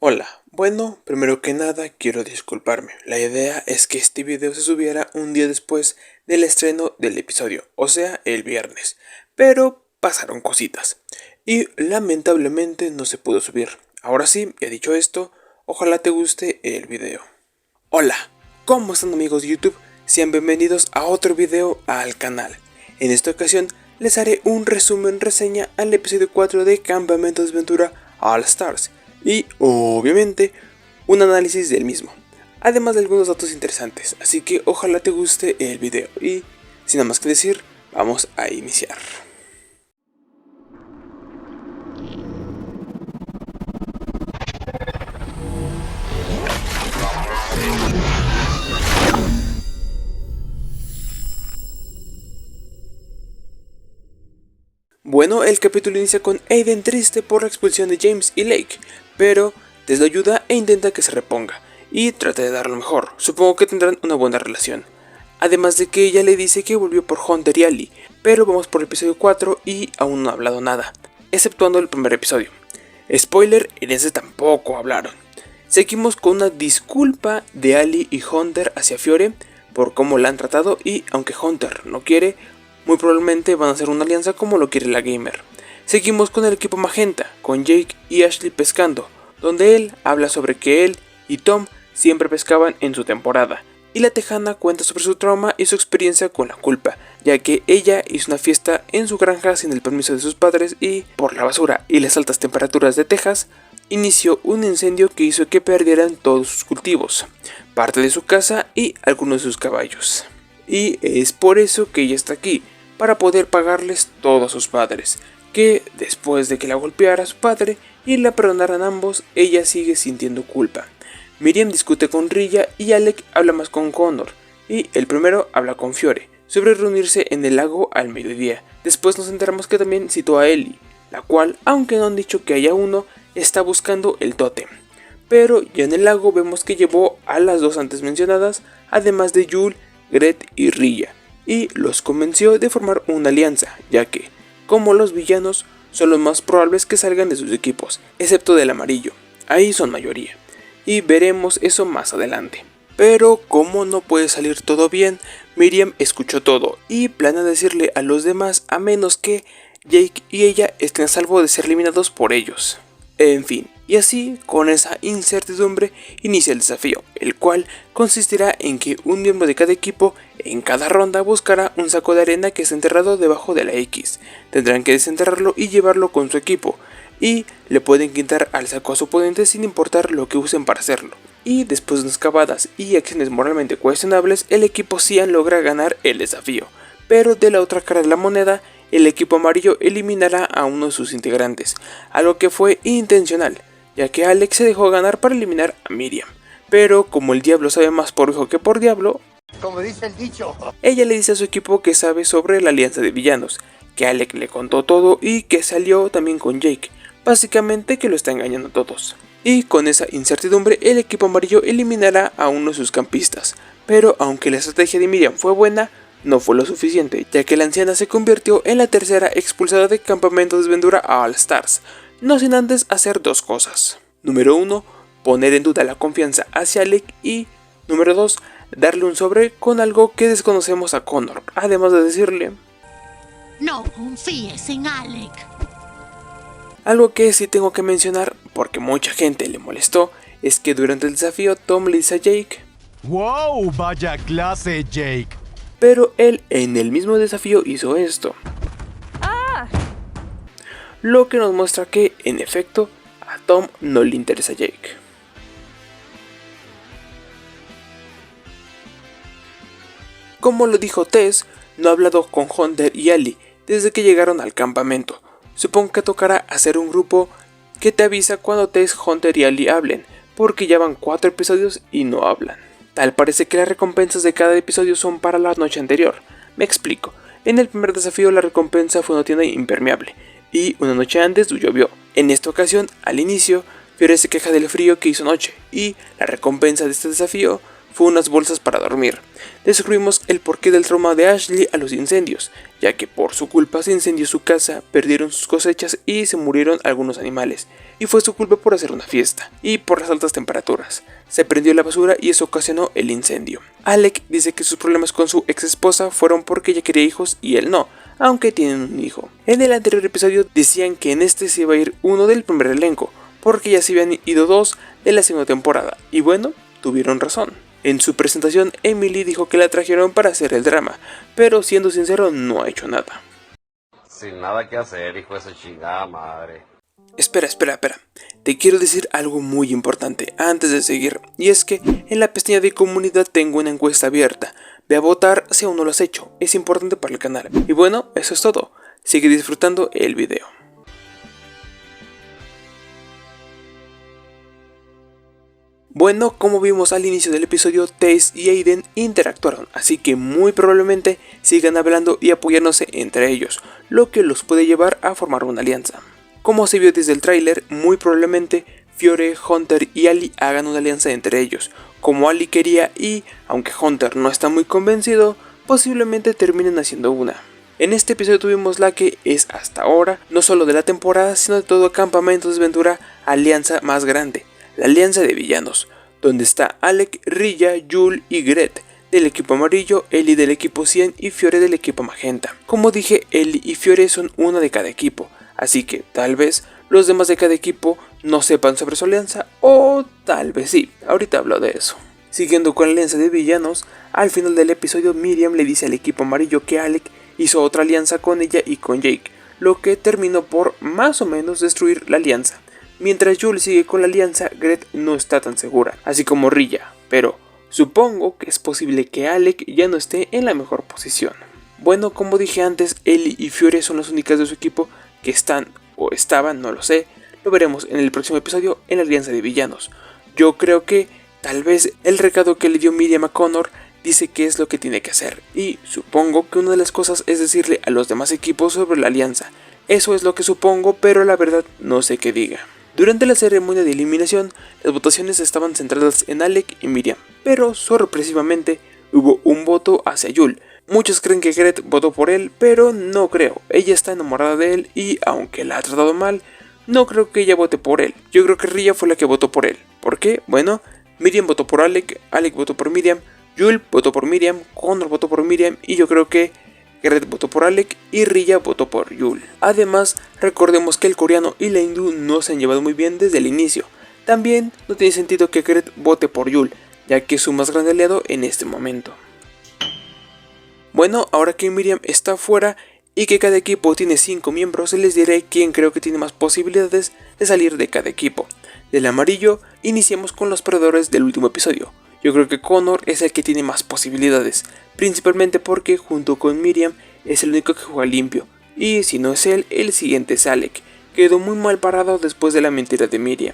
Hola, bueno, primero que nada quiero disculparme. La idea es que este video se subiera un día después del estreno del episodio, o sea, el viernes. Pero pasaron cositas y lamentablemente no se pudo subir. Ahora sí, ya dicho esto, ojalá te guste el video. Hola, ¿cómo están amigos de YouTube? Sean bienvenidos a otro video al canal. En esta ocasión les haré un resumen reseña al episodio 4 de Campamento de Aventura All Stars y obviamente un análisis del mismo, además de algunos datos interesantes, así que ojalá te guste el video y sin nada más que decir, vamos a iniciar. Bueno, el capítulo inicia con Aiden triste por la expulsión de James y Lake, pero Tess lo ayuda e intenta que se reponga, y trata de dar lo mejor, supongo que tendrán una buena relación. Además de que ella le dice que volvió por Hunter y Ali, pero vamos por el episodio 4 y aún no ha hablado nada, exceptuando el primer episodio. Spoiler, en ese tampoco hablaron. Seguimos con una disculpa de Ali y Hunter hacia Fiore por cómo la han tratado y aunque Hunter no quiere, muy probablemente van a hacer una alianza como lo quiere la gamer. Seguimos con el equipo magenta, con Jake y Ashley pescando, donde él habla sobre que él y Tom siempre pescaban en su temporada, y la tejana cuenta sobre su trauma y su experiencia con la culpa, ya que ella hizo una fiesta en su granja sin el permiso de sus padres y, por la basura y las altas temperaturas de Texas, inició un incendio que hizo que perdieran todos sus cultivos, parte de su casa y algunos de sus caballos. Y es por eso que ella está aquí, para poder pagarles todo a sus padres, que después de que la golpeara a su padre y la perdonaran ambos, ella sigue sintiendo culpa. Miriam discute con Rilla y Alec habla más con Connor, y el primero habla con Fiore, sobre reunirse en el lago al mediodía. Después nos enteramos que también citó a Ellie, la cual, aunque no han dicho que haya uno, está buscando el tótem. Pero ya en el lago vemos que llevó a las dos antes mencionadas, además de Yul, Gret y Rilla, y los convenció de formar una alianza, ya que, como los villanos, son los más probables que salgan de sus equipos, excepto del amarillo, ahí son mayoría, y veremos eso más adelante. Pero como no puede salir todo bien, Miriam escuchó todo y planea decirle a los demás a menos que Jake y ella estén a salvo de ser eliminados por ellos. En fin, y así, con esa incertidumbre, inicia el desafío, el cual consistirá en que un miembro de cada equipo en cada ronda buscará un saco de arena que está enterrado debajo de la X. Tendrán que desenterrarlo y llevarlo con su equipo, y le pueden quitar al saco a su oponente sin importar lo que usen para hacerlo. Y después de unas cavadas y acciones moralmente cuestionables, el equipo Cian logra ganar el desafío, pero de la otra cara de la moneda, el equipo amarillo eliminará a uno de sus integrantes, algo que fue intencional, ya que Alex se dejó ganar para eliminar a Miriam. Pero como el diablo sabe más por hijo que por diablo, como dice el dicho, ella le dice a su equipo que sabe sobre la alianza de villanos, que Alex le contó todo y que salió también con Jake, básicamente que lo está engañando a todos. Y con esa incertidumbre el equipo amarillo eliminará a uno de sus campistas, pero aunque la estrategia de Miriam fue buena, no fue lo suficiente, ya que la anciana se convirtió en la tercera expulsada del Campamento de Aventura a All Stars, no sin antes hacer dos cosas. Número 1, poner en duda la confianza hacia Alec y, número 2, darle un sobre con algo que desconocemos a Connor, además de decirle: no confíes en Alec. Algo que sí tengo que mencionar, porque mucha gente le molestó, es que durante el desafío Tom le dice a Jake: ¡Wow! ¡Vaya clase, Jake! Pero él en el mismo desafío hizo esto. Lo que nos muestra que, en efecto, a Tom no le interesa Jake. Como lo dijo Tess, no ha hablado con Hunter y Ali desde que llegaron al campamento. Supongo que tocará hacer un grupo que te avisa cuando Tess, Hunter y Ali hablen, porque ya van 4 episodios y no hablan. Tal parece que las recompensas de cada episodio son para la noche anterior. Me explico. En el primer desafío la recompensa fue una tienda impermeable, y una noche antes llovió. En esta ocasión, al inicio, Fiore se queja del frío que hizo anoche, y la recompensa de este desafío fue unas bolsas para dormir. Descubrimos el porqué del trauma de Ashley a los incendios, ya que por su culpa se incendió su casa, perdieron sus cosechas y se murieron algunos animales. y fue su culpa por hacer una fiesta y por las altas temperaturas. Se prendió la basura y eso ocasionó el incendio. Alec dice que sus problemas con su ex esposa fueron porque ella quería hijos y él no, aunque tienen un hijo. En el anterior episodio decían que en este se iba a ir uno del primer elenco, porque ya se habían ido 2 de la segunda temporada, y bueno, tuvieron razón. En su presentación, Emily dijo que la trajeron para hacer el drama, pero siendo sincero, no ha hecho nada. Sin nada que hacer, hijo de su chingada madre. Espera. Te quiero decir algo muy importante antes de seguir, y es que en la pestaña de comunidad tengo una encuesta abierta. Ve a votar si aún no lo has hecho, es importante para el canal. Y bueno, eso es todo. Sigue disfrutando el video. Bueno, como vimos al inicio del episodio, Tess y Aiden interactuaron, así que muy probablemente sigan hablando y apoyándose entre ellos, lo que los puede llevar a formar una alianza. Como se vio desde el tráiler, muy probablemente Fiore, Hunter y Ali hagan una alianza entre ellos, como Ali quería, y aunque Hunter no está muy convencido, posiblemente terminen haciendo una. En este episodio tuvimos la que es hasta ahora, no solo de la temporada, sino de todo campamento de aventura, alianza más grande. La alianza de villanos, donde está Alec, Rilla, Yul y Gret del equipo amarillo, Ellie del equipo Cien y Fiore del equipo magenta. Como dije, Ellie y Fiore son una de cada equipo, así que tal vez los demás de cada equipo no sepan sobre su alianza, o tal vez sí, ahorita hablo de eso. Siguiendo con la alianza de villanos, al final del episodio Miriam le dice al equipo amarillo que Alec hizo otra alianza con ella y con Jake, lo que terminó por más o menos destruir la alianza. Mientras Yul sigue con la alianza, Gret no está tan segura, así como Rilla, pero supongo que es posible que Alec ya no esté en la mejor posición. Bueno, como dije antes, Ellie y Fiore son las únicas de su equipo que están, o estaban, no lo sé, lo veremos en el próximo episodio en la alianza de villanos. Yo creo que tal vez el recado que le dio Miriam a Connor dice qué es lo que tiene que hacer, y supongo que una de las cosas es decirle a los demás equipos sobre la alianza. Eso es lo que supongo, pero la verdad no sé qué diga. Durante la ceremonia de eliminación, las votaciones estaban centradas en Alec y Miriam, pero sorpresivamente hubo un voto hacia Yul. Muchos creen que Gret votó por él, pero no creo. Ella está enamorada de él y, aunque la ha tratado mal, no creo que ella vote por él. Yo creo que Rilla fue la que votó por él. ¿Por qué? Bueno, Miriam votó por Alec, Alec votó por Miriam, Yul votó por Miriam, Connor votó por Miriam y yo creo que Gret votó por Alec y Rilla votó por Yul. Además, recordemos que el coreano y la hindú no se han llevado muy bien desde el inicio. También no tiene sentido que Gret vote por Yul, ya que es su más grande aliado en este momento. Bueno, ahora que Miriam está fuera y que cada equipo tiene 5 miembros, les diré quién creo que tiene más posibilidades de salir de cada equipo. Del amarillo, iniciamos con los perdedores del último episodio. Yo creo que Connor es el que tiene más posibilidades, principalmente porque junto con Miriam es el único que juega limpio, y si no es él, el siguiente es Alec. Quedó muy mal parado después de la mentira de Miriam.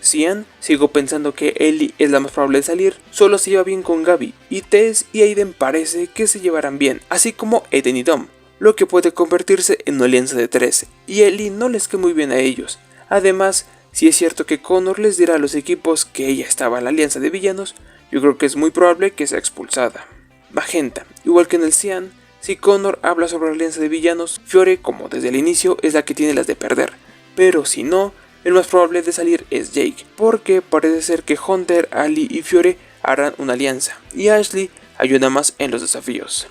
Cian, sigo pensando que Ellie es la más probable de salir, solo se lleva bien con Gaby, y Tess y Aiden parece que se llevarán bien, así como Eden y Dom, lo que puede convertirse en una alianza de 13, y Ellie no les cae muy bien a ellos. Además, si es cierto que Connor les dirá a los equipos que ella estaba en la alianza de villanos, yo creo que es muy probable que sea expulsada. Magenta, igual que en el Cian, si Connor habla sobre la alianza de villanos, Fiore, como desde el inicio, es la que tiene las de perder, pero si no, el más probable de salir es Jake, porque parece ser que Hunter, Ali y Fiore harán una alianza, y Ashley ayuda más en los desafíos.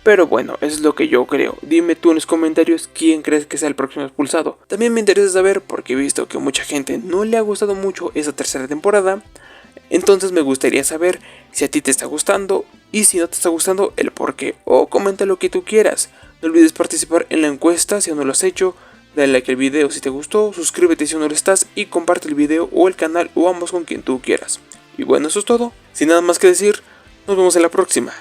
Pero bueno, eso es lo que yo creo. Dime tú en los comentarios quién crees que sea el próximo expulsado. También me interesa saber, porque he visto que mucha gente no le ha gustado mucho esa tercera temporada. Entonces me gustaría saber si a ti te está gustando y si no te está gustando el por qué. O comenta lo que tú quieras. No olvides participar en la encuesta si aún no lo has hecho. Dale like al video si te gustó, suscríbete si aún no lo estás y comparte el video o el canal o ambos con quien tú quieras. Y bueno, eso es todo. Sin nada más que decir, nos vemos en la próxima.